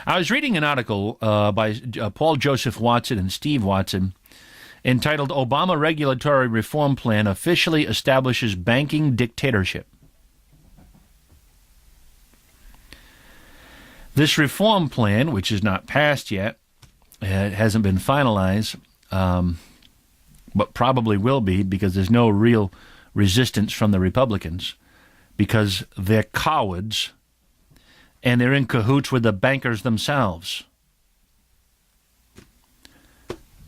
I was reading an article by Paul Joseph Watson and Steve Watson entitled Obama Regulatory Reform Plan Officially Establishes Banking Dictatorship. This reform plan, which is not passed yet, it hasn't been finalized, but probably will be because there's no real resistance from the Republicans because they're cowards and they're in cahoots with the bankers themselves.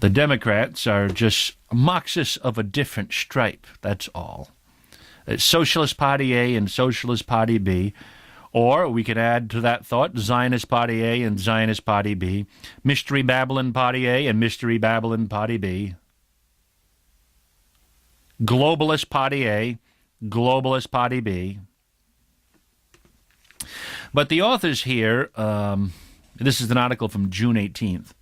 The Democrats are just Marxists of a different stripe, that's all. It's Socialist Party A and Socialist Party B, or we could add to that thought Zionist Party A and Zionist Party B, Mystery Babylon Party A and Mystery Babylon Party B, Globalist Party A, Globalist Party B. But the authors here, this is an article from June 18th,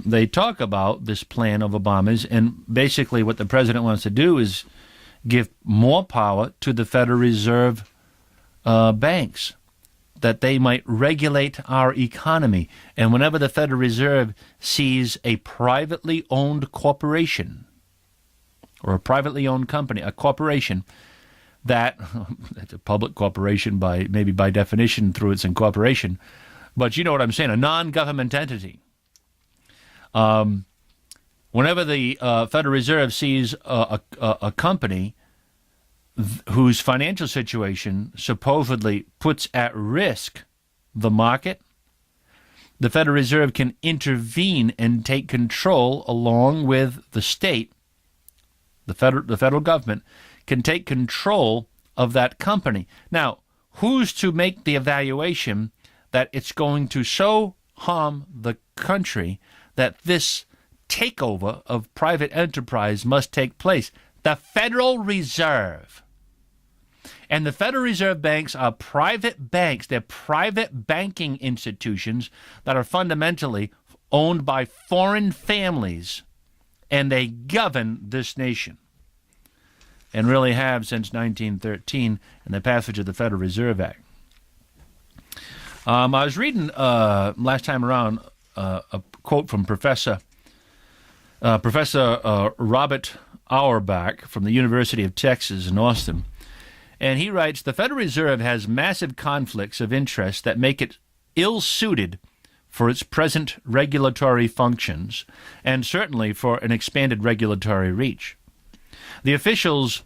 they talk about this plan of Obama's, and basically what the president wants to do is give more power to the Federal Reserve banks, that they might regulate our economy. And whenever the Federal Reserve sees a privately owned corporation or a privately owned company, a corporation that, it's a public corporation maybe by definition through its incorporation, but you know what I'm saying, a non-government entity. Whenever the Federal Reserve sees a company whose financial situation supposedly puts at risk the market, the Federal Reserve can intervene and take control along with the state. The federal government can take control of that company. Now, who's to make the evaluation that it's going to so harm the country that this takeover of private enterprise must take place? The Federal Reserve. And the Federal Reserve banks are private banks. They're private banking institutions that are fundamentally owned by foreign families, and they govern this nation, and really have since 1913 and the passage of the Federal Reserve Act. I was reading last time around a quote from Professor Robert Auerbach from the University of Texas in Austin. And he writes, the Federal Reserve has massive conflicts of interest that make it ill-suited for its present regulatory functions, and certainly for an expanded regulatory reach. The officials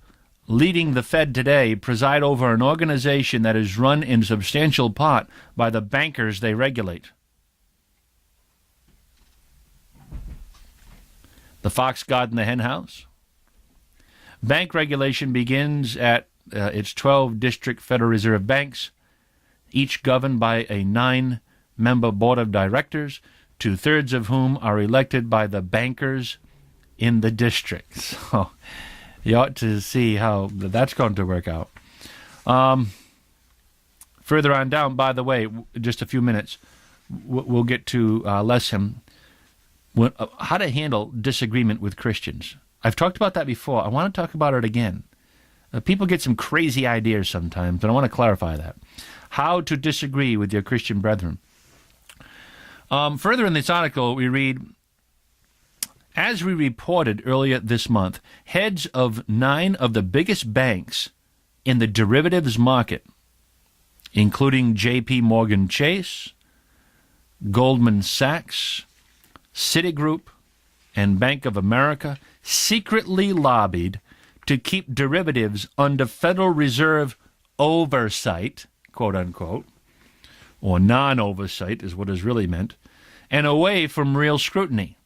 leading the Fed today preside over an organization that is run in substantial part by the bankers they regulate. The fox guard in the hen house. Bank regulation begins at its 12 district Federal Reserve banks, each governed by a 9-member board of directors, 2/3 of whom are elected by the bankers in the districts. So you ought to see how that's going to work out. Further on down, by the way, just a few minutes, we'll get to lesson how to handle disagreement with Christians. I've talked about that before. I want to talk about it again. People get some crazy ideas sometimes, and I want to clarify that. How to disagree with your Christian brethren. Further in this article, we read, as we reported earlier this month, heads of 9 of the biggest banks in the derivatives market, including J.P. Morgan Chase, Goldman Sachs, Citigroup, and Bank of America, secretly lobbied to keep derivatives under Federal Reserve oversight, quote unquote, or non-oversight is what is really meant, and away from real scrutiny.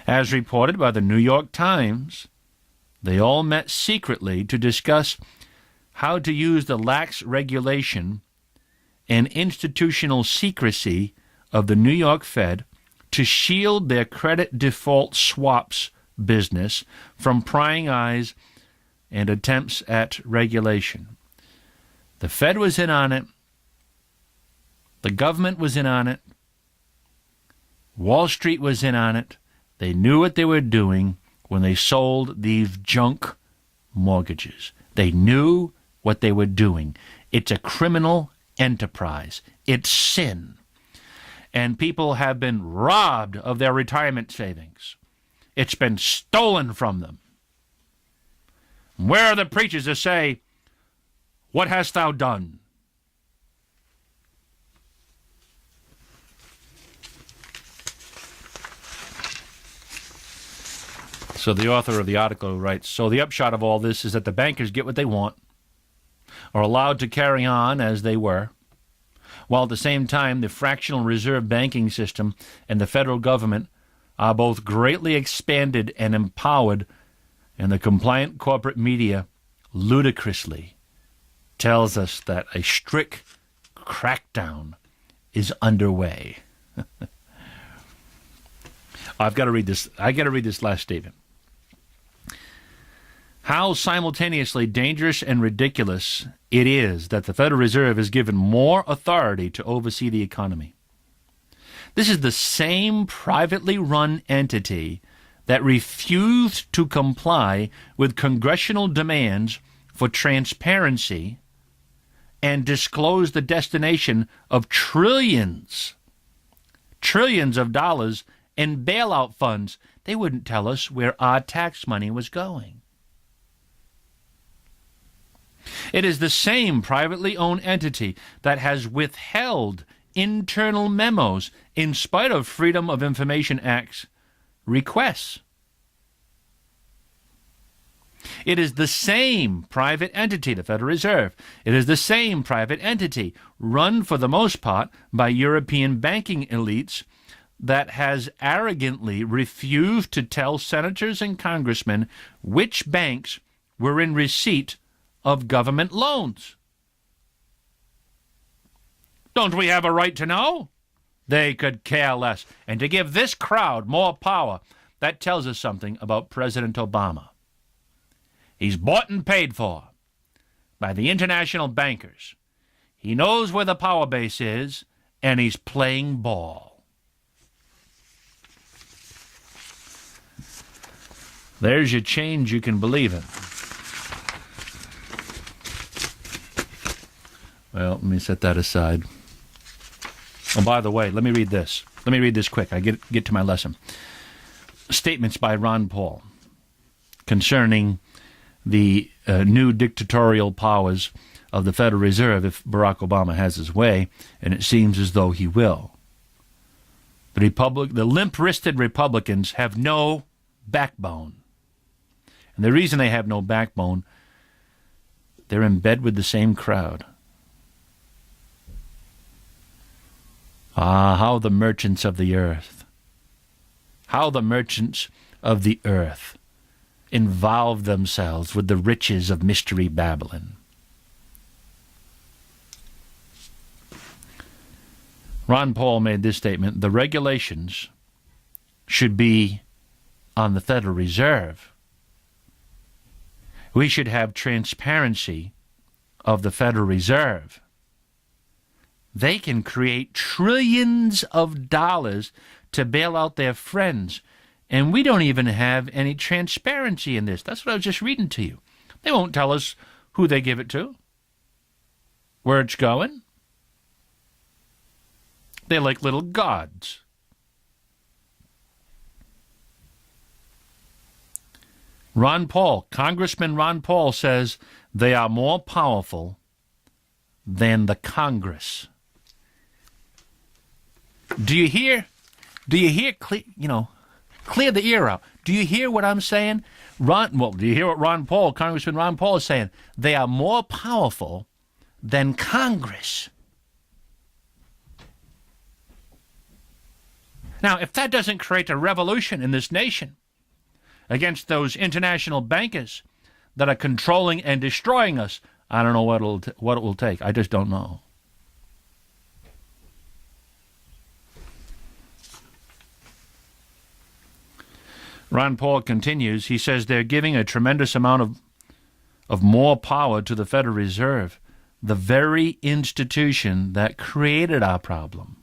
As reported by the New York Times, they all met secretly to discuss how to use the lax regulation and institutional secrecy of the New York Fed to shield their credit default swaps business from prying eyes and attempts at regulation. The Fed was in on it. The government was in on it. Wall Street was in on it. They knew what they were doing when they sold these junk mortgages. They knew what they were doing. It's a criminal enterprise. It's sin. And people have been robbed of their retirement savings. It's been stolen from them. Where are the preachers that say, "What hast thou done?" So the author of the article writes, so the upshot of all this is that the bankers get what they want, are allowed to carry on as they were, while at the same time the fractional reserve banking system and the federal government are both greatly expanded and empowered, and the compliant corporate media ludicrously tells us that a strict crackdown is underway. I've got to read this. I got to read this last statement. How simultaneously dangerous and ridiculous it is that the Federal Reserve is given more authority to oversee the economy. This is the same privately run entity that refused to comply with congressional demands for transparency and disclose the destination of trillions of dollars in bailout funds. They wouldn't tell us where our tax money was going. It is the same privately owned entity that has withheld internal memos in spite of Freedom of Information Act's requests. It is the same private entity, the Federal Reserve. It is the same private entity, run for the most part by European banking elites, that has arrogantly refused to tell senators and congressmen which banks were in receipt of government loans. Don't we have a right to know? They could care less. And to give this crowd more power, that tells us something about President Obama. He's bought and paid for by the international bankers. He knows where the power base is, and he's playing ball. There's your change you can believe in. Well, let me set that aside. Oh, by the way, let me read this. Let me read this quick. I get to my lesson. Statements by Ron Paul concerning the new dictatorial powers of the Federal Reserve if Barack Obama has his way, and it seems as though he will. The limp-wristed Republicans have no backbone. And the reason they have no backbone, they're in bed with the same crowd. Ah, how the merchants of the earth involve themselves with the riches of Mystery Babylon. Ron Paul made this statement: the regulations should be on the Federal Reserve. We should have transparency of the Federal Reserve. They can create trillions of dollars to bail out their friends, and we don't even have any transparency in this. That's what I was just reading to you. They won't tell us who they give it to, where it's going. They're like little gods. Congressman Ron Paul says they are more powerful than the Congress. Do you hear? Clear the ear out. Do you hear what I'm saying? Do you hear what Congressman Ron Paul is saying? They are more powerful than Congress. Now, if that doesn't create a revolution in this nation against those international bankers that are controlling and destroying us, I don't know what it will take. I just don't know. Ron Paul continues. He says they're giving a tremendous amount of more power to the Federal Reserve, the very institution that created our problem.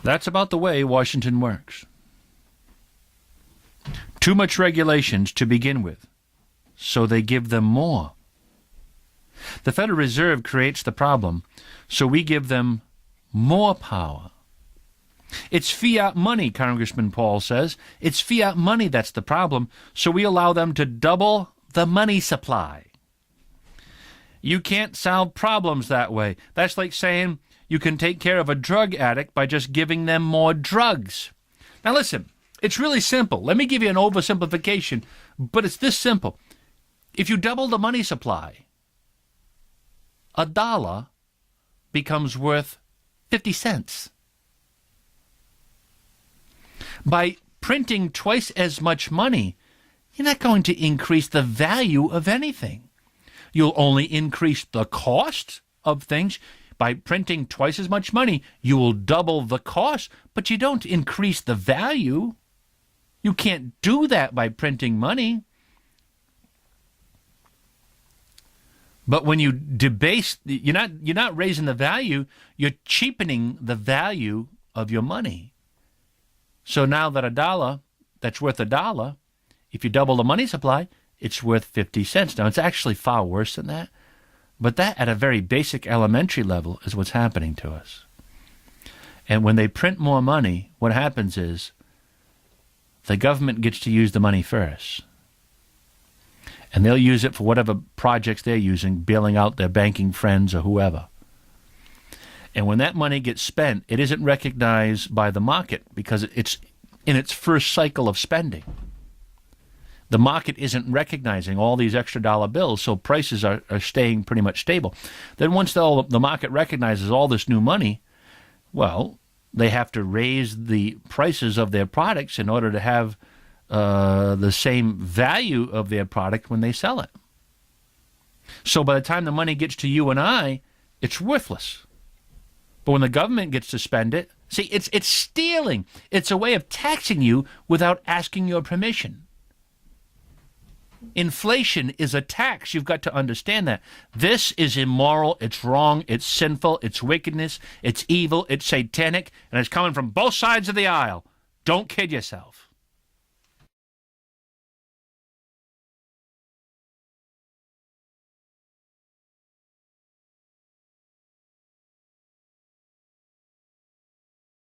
That's about the way Washington works. Too much regulations to begin with, so they give them more. The Federal Reserve creates the problem, so we give them more power. It's fiat money, Congressman Paul says. It's fiat money that's the problem, so we allow them to double the money supply. You can't solve problems that way. That's like saying you can take care of a drug addict by just giving them more drugs. Now listen, it's really simple. Let me give you an oversimplification, but it's this simple. If you double the money supply, $1 becomes worth 50 cents. By printing twice as much money, you're not going to increase the value of anything. You'll only increase the cost of things. By printing twice as much money, you will double the cost, but you don't increase the value. You can't do that by printing money. But when you debase, you're not raising the value, you're cheapening the value of your money. So now that $1 that's worth $1, if you double the money supply, it's worth 50 cents. Now, it's actually far worse than that. But that, at a very basic elementary level, is what's happening to us. And when they print more money, what happens is the government gets to use the money first. And they'll use it for whatever projects they're using, bailing out their banking friends or whoever. And when that money gets spent, it isn't recognized by the market because it's in its first cycle of spending. The market isn't recognizing all these extra dollar bills, so prices are staying pretty much stable. Then once the market recognizes all this new money, well, they have to raise the prices of their products in order to have the same value of their product when they sell it. So by the time the money gets to you and I, it's worthless. But when the government gets to spend it, see, it's stealing. It's a way of taxing you without asking your permission. Inflation is a tax. You've got to understand that. This is immoral. It's wrong. It's sinful. It's wickedness. It's evil. It's satanic. And it's coming from both sides of the aisle. Don't kid yourself.